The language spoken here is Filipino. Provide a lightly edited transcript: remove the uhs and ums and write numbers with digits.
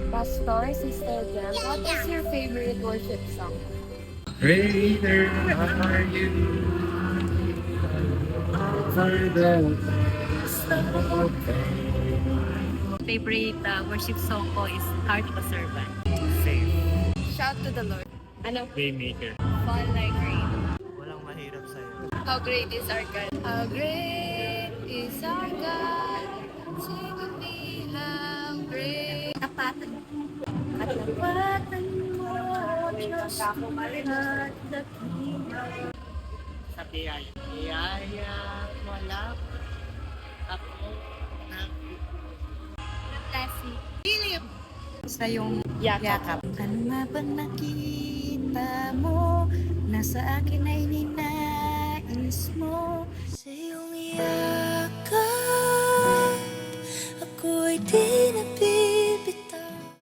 Pastor, Sister Jem, what is your favorite worship song? Greater are you for the Favorite worship song ko is Heart of a Servant. Safe. Shout to the Lord. Ano? Waymaker. Fall like rain. Walang mahirap sa'yo. How great is our God? How great is our God? Sing with me, how great. Tapatan. At tapatan mo, Diyos, at dakila. Sa biyaya. Biyaya, wala ako na. Lassie. Sa yung yakap. Ano nga bang nakita mo? Nasa akin ay ninais mo. Sa iyong yakap, ako'y di